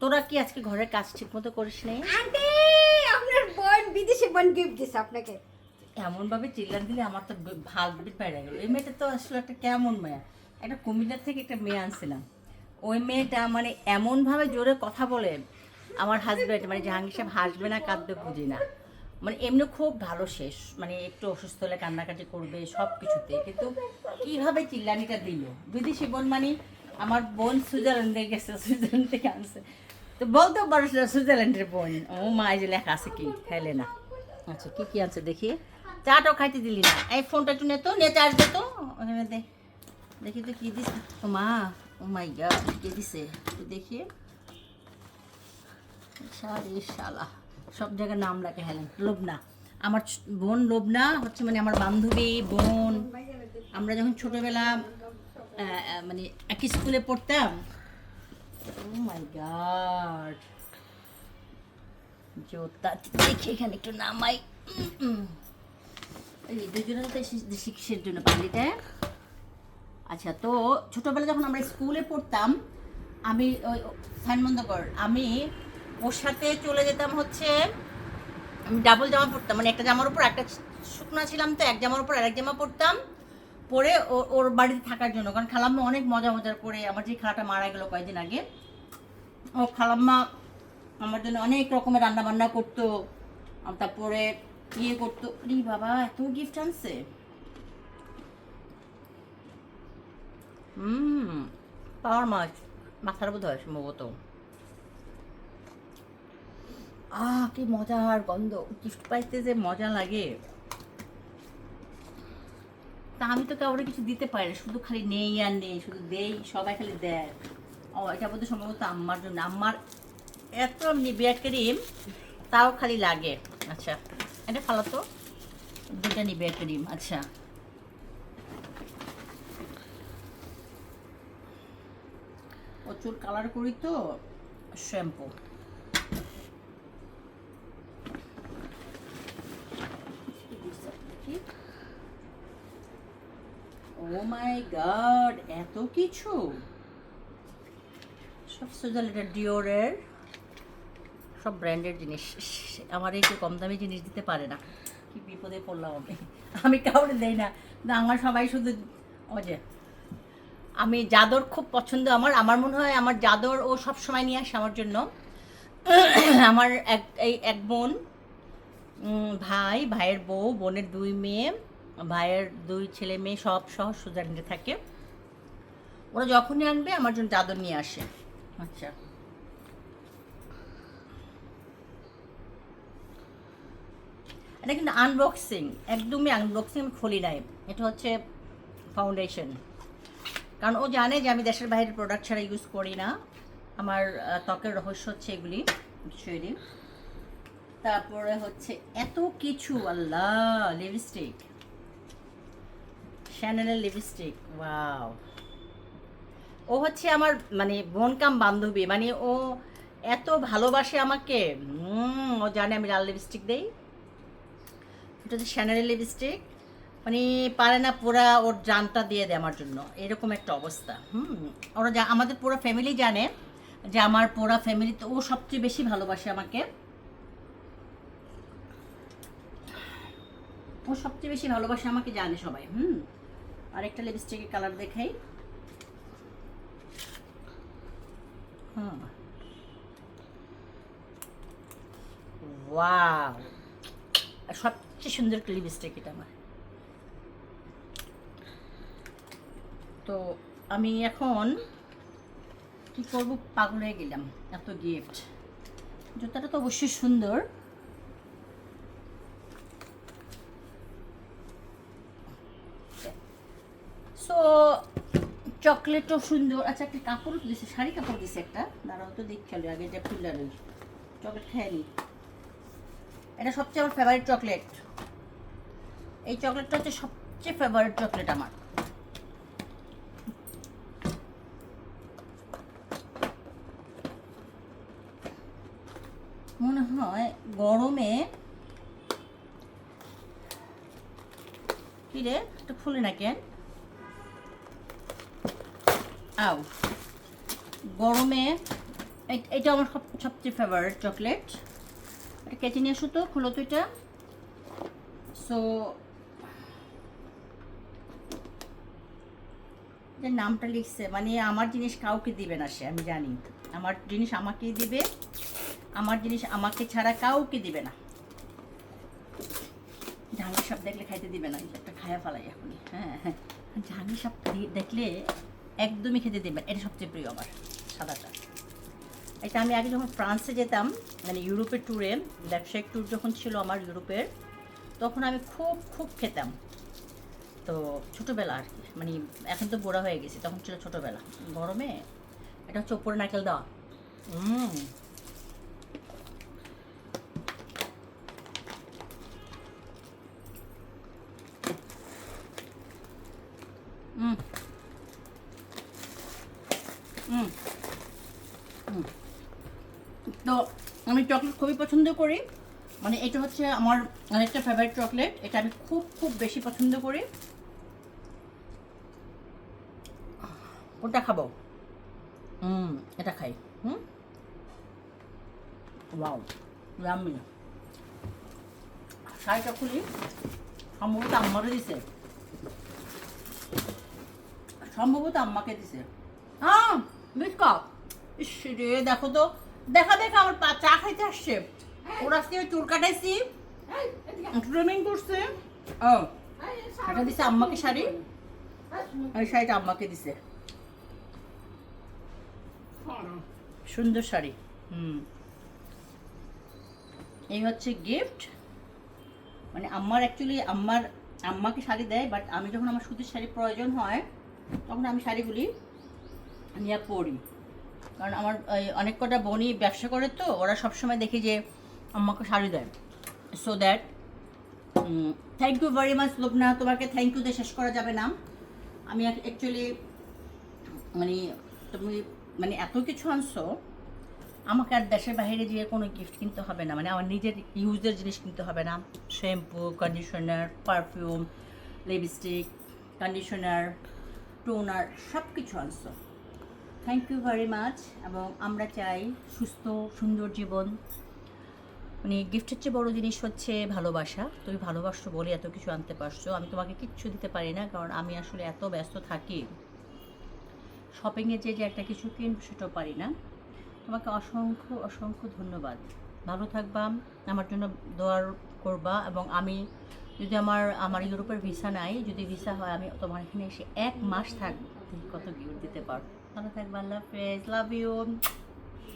তোরা কি আজকে ঘরের কাজ ঠিক মতো করিস নাই? আন্টি আপনার বোন বিদেশি বোন গিফট দিছে আপনাকে। এমনভাবে চিল্লান দিলে আমার তো ভাগ বেড়ে গেল। এই মেয়েটা তো আসলে একটা কেমন মেয়ে, একটা কুমিল্লার থেকে একটা মেয়ে আনছিলাম। ওই মেয়েটা মানে এমনভাবে জোরে কথা বলে, আমার হাজব্যান্ড মানে জাহাঙ্গীর সাহেব হাসবে না কাঁদবে বুঝি না। মানে এমনি খুব ভালো শেষ, মানে একটু অসুস্থ হলে কান্নাকাটি করবে সব কিছুতে, কিন্তু কীভাবে চিল্লানিটা দিল। বিদেশি বোন মানে আমার বোন সুইজারল্যান্ডে গেছে, সুইজারল্যান্ড থেকে আনছে, তো বলতেও পারো সুইজারল্যান্ডের বোন। ও মা এই যে লেখা আছে কি খাইলে না। আচ্ছা কি কি আছে দেখি। চাটাও খাইতে দিলি না। এই ফোনটা একটু নে তো, নিয়ে চার্জ দে তো ওখানে দে, দেখি তো কি দিস। ও মা, ও মাই গড, কে দিছে তুই দেখি। সারে শালা, সব জায়গায় নাম রাখে হেলেন। লোবনা, আমার বোন লোবনা হচ্ছে মানে আমার বান্ধবী বোন। আমরা যখন ছোটোবেলা মানে একই স্কুলে পড়তাম। ও মাই গড, জোতা দেখি এখানে একটু নামাই। এই দুজনের তো শিক্ষের জন্য পাগলিটা। আচ্ছা, তো ছোটোবেলা যখন আমরা স্কুলে পড়তাম, আমি ওই সানমন্দকর, আমি ওর সাথে চলে যেতাম হচ্ছে, আমি ডাবল জামা পরতাম, মানে একটা জামার উপর একটা শুকনা ছিলাম, তো এক জামার উপর আরেক জামা পরতাম পরে ওর বাড়িতে থাকার জন্য। কারণ খালাম্মা অনেক মজা মজার করে, আমার যে খালাটা মারা গেল কয়েকদিন আগে, ও খালাম্মা আমার জন্য অনেক রকমের রান্না বান্না করতো, তারপরে ইয়ে করতো। রে বাবা, এত গিফট আনছে। পাওয়ার মাছ, মাথার বোধ হয় সম্ভবত। কি মজার গন্ধ, গিফট পাইতে যে মজা লাগে। তা আমি তো কাউরে কিছু দিতে পারি না, শুধু খালি নেই আর নেই, শুধু দেই, সবাই খালি দেয়। ও এটা বোধ সম্ভবত আম্মার জন্য, আম্মার এত নিবিয়া ক্রিম তাও খালি লাগে। আচ্ছা এটা ফালাতো, দুটা নিবিয়া ক্রিম। আচ্ছা ও চুল কালার করি তো, শ্যাম্পু। ও মাই গড, এত কিছু, সব সুইজারল্যান্ডের ডিওরের সব ব্র্যান্ডের জিনিস। আমার এই যে কম দামি জিনিস দিতে পারে না, কি বিপদে পড়লাম আমি। আমি কাউরে দেই না, না আমার সবাই শুধু ওই যে, আমি চাদর খুব পছন্দ আমার, আমার মনে হয় আমার চাদর ও সব সময় নিয়ে আসে আমার জন্য। আমার এক বোন, ভাই, ভাইয়ের বউ, বোনের 2 মেয়ে, ভাইয়ের 2 ছেলে মেয়ে, সব সহ সুইজারল্যান্ডে থাকে। ওরা যখনই আনবে আমার জন্য চাদর নিয়ে আসে। আচ্ছা এটা কিন্তু আনবক্সিং, একদমই আনবক্সিং, আমি খুলি নাই। এটা হচ্ছে ফাউন্ডেশন, কারণ ও জানে যে আমি দেশের বাইরের প্রোডাক্ট ছাড়া ইউজ করি না। আমার ত্বকের রহস্য হচ্ছে এগুলি শৈলী। তারপরে হচ্ছে এত কিছু, আল্লাহ, লিপস্টিক, শ্যানেলের লিপস্টিক, ওয়াও। ও হচ্ছে আমার মানে বোন কাম বান্ধবী, মানে ও এত ভালোবাসে আমাকে। ও জানে আমি লাল লিপস্টিক দেই, এটা হচ্ছে শ্যানেলের লিপস্টিক, মানে পারে না পুরা ওর জানটা দিয়ে দেয় আমার জন্য, এরকম একটা অবস্থা। ওরা আমাদের পুরো ফ্যামিলি জানে যে আমার পুরো ফ্যামিলিতে ও সবচেয়ে বেশি ভালোবাসে আমাকে, ও সবচেয়ে বেশি ভালোবাসে আমাকে, জানে সবাই। আরেকটা লিপস্টিকের কালার দেখাই। ওয়াও, সবচেয়ে সুন্দর একটা লিপস্টিক এটা আমার। তো আমি এখন কি করবো, পাগল হয়ে গেলাম, এত গিফট। জুতাটা তো অবশ্যই সুন্দর। সো চকলেটও সুন্দর। আচ্ছা একটা কাপড় দিছে, শাড়ি কাপড় দিছে একটা, দাঁড়াও তো দেখ খেলো আগে, এটা খুললার ওই চকলেট খেয়ে নি। এটা সবচেয়ে আমার ফেভারিট চকলেট, এই চকলেটটা হচ্ছে সবচেয়ে ফেভারিট চকলেট আমার। মনে হয় গরমে, কি রে এটা খুলে না কেন, আও গরমে এটা আমার সবচেয়ে ফেভারিট চকলেট। এটা কেটে নিয়ে আসো তো, খুলো তো এটা। সো যে নামটা লিখছে মানে আমার জিনিস কাউকে দিবে না সে, আমি জানি। আমার জিনিস আমাকেই দিবে, আমার জিনিস আমাকে ছাড়া কাউকে দিবে না। জাহাঙ্গীর সব দেখলে খাইতে দিবে না, একটা খায়া ফেলাই এখনই। হ্যাঁ হ্যাঁ, জাহাঙ্গীর সব দেখলে একদমই খেতে দিবে। এটা সবচেয়ে প্রিয় আমার, সাদাটা। এটা আমি আগে যখন ফ্রান্সে যেতাম, মানে ইউরোপের ট্যুরে, ব্যবসায়িক ট্যুর যখন ছিল আমার ইউরোপের, তখন আমি খুব খুব খেতাম। তো ছোটোবেলা আর কি, মানে এখন তো বুড়া হয়ে গেছি, তখন ছিল ছোটোবেলা। গরমে এটা হচ্ছে ওপরে নারকেল দেওয়া। হুম, হুম, হুম, হুম। তো আমি চকলেট খুবই পছন্দ করি, মানে এটা হচ্ছে আমার আরেকটা ফেভারিট চকলেট। এটা আমি খুব খুব বেশি পছন্দ করি। কোনটা খাবো? এটা খাই। হুম, ওয়াও, ইয়াম্মি। শাড়িটা খুলি, সম্ভবত আম্মাকে দিছে, সম্ভবত আম্মাকে দিছে। হ্যাঁ, বিস্কুট। ইস রে, দেখো তো, দেখা দেখা আমার চা খাইতে আসছে। ওর আজকে চুল কাটাইছি, ট্রিমিং করছে। ও, এটা দিছে আম্মাকে শাড়ি, এই শাড়িটা আম্মাকে দিছে। সুন্দর শাড়ি। এই হচ্ছে গিফট। মানে আম্মার অ্যাকচুয়ালি আম্মাকে শাড়ি দেয়, বাট আমি যখন আমার সুতির শাড়ি প্রয়োজন হয় তখন আমি শাড়িগুলি নিয়ে পরি। কারণ আমার অনেক কটা বোনই ব্যবসা করে, তো ওরা সবসময় দেখি যে আম্মাকে শাড়ি দেয়। So that thank you very much লোকনা, তোমাকে থ্যাংক ইউ দিয়ে শেষ করা যাবে না। আমি অ্যাকচুয়ালি মানে তুমি মানে এত কিছু আনছো, আমাকে আর দেশের বাইরে গিয়ে কোনো গিফট কিনতে হবে না, মানে আমার নিজের ইউজের জিনিস কিনতে হবে না। Shampoo, conditioner, perfume, lipstick, conditioner, toner, সব কিছু আনছো। Thank you very much. এবং আমরা চাই সুস্থ সুন্দর জীবন। মানে গিফটের চেয়ে বড় জিনিস হচ্ছে ভালোবাসা। তুমি ভালোবাসছো বলে এত কিছু আনতে পারছো। আমি তোমাকে কিচ্ছু দিতে পারি না, কারণ আমি আসলে এত ব্যস্ত থাকি, শপিংয়ে যে একটা কিছু কিনবো সেটাও পারি না। তোমাকে অসংখ্য অসংখ্য ধন্যবাদ। ভালো থাকবা, আমার জন্য দোয়া করবা। এবং আমি যদি আমার ইউরোপের ভিসা নাই, যদি ভিসা হয় আমি তোমার এখানে এসে 1 মাস থাকবো, কত গিফট দিতে পারবো। ভালো থাকবা, আল্লাহ হাফেজ, লাভ ইউ।